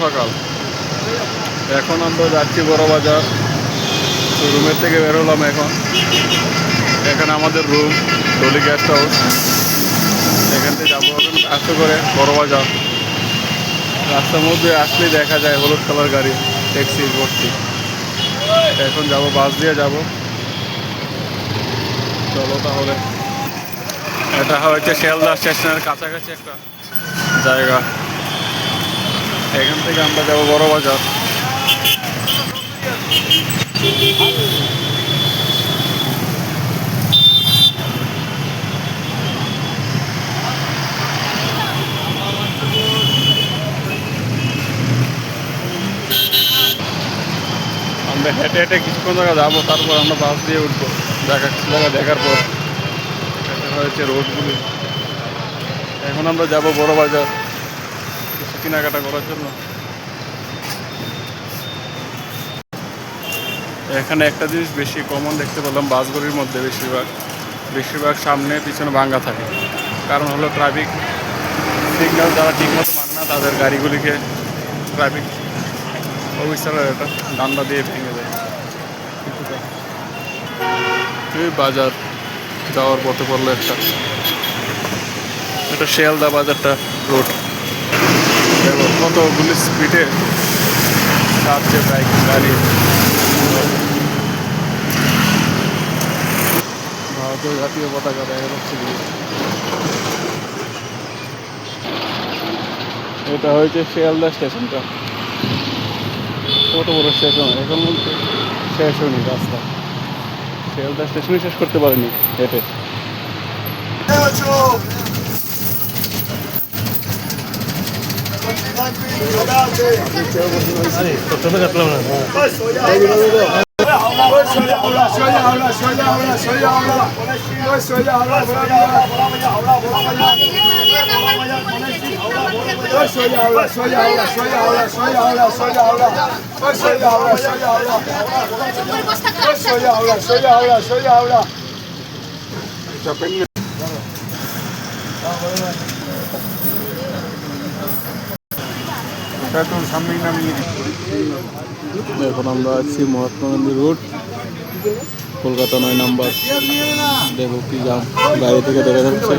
সকাল এখন আমরা যাচ্ছি বড় বাজার। রুমের থেকে বের হলাম এখন। এখানে আমাদের রুম ডলি গেস্ট হাউস। এখান থেকে যাবো এখন আসতে করে বড় বাজার। রাস্তার মধ্যে আসলেই দেখা যায় হলুদ কালার গাড়ি, ট্যাক্সি ভর্তি। এখন যাব, বাস দিয়ে যাব। চলো তাহলে। এটা হচ্ছে শিয়ালদা স্টেশনের কাছাকাছি একটা জায়গা। এখান থেকে আমরা যাব বড় বাজার। আমরা হেঁটে হেঁটে কিছুক্ষণ জায়গা যাবো, তারপর আমরা বাস দিয়ে উঠবো। কিছু জায়গা দেখার পর এটা হয়েছে রোডগুলি। এখন আমরা যাব বড় বাজার কিছু কেনাকাটা করার জন্য। এখানে একটা জিনিস বেশি কমন দেখতে পেলাম, বাসগুলির মধ্যে বেশিরভাগ সামনে পিছনে ভাঙ্গা থাকে। কারণ হলো ট্রাফিক সিগন্যাল যারা ঠিকমতো মানে না, তাদের গাড়িগুলিকে ট্রাফিক অফিসাররা এটা ডান্ডা দিয়ে ভেঙে দেয়। এই বাজার যাওয়ার পথে পড়লো এটা শিয়ালদা বাজারটা রোড। দেখো কতগুলি স্পিডে যাচ্ছে বাইক গাড়ি। ভারতীয় জাতীয় পতাকা দেখা যাচ্ছে। এটা হয়েছে শিয়ালদা স্টেশনটা। কত বড় স্টেশন, এখন শেষ হয়নি রাস্তা। শিয়ালদা স্টেশনই শেষ করতে পারেনি হেঁটে। এখন আমরা আছি মহাত্মা গান্ধী রোড, কলকাতা 9 নাম্বার। দেখো কি জাম, গাড়ি থেকে দেখা যাচ্ছে।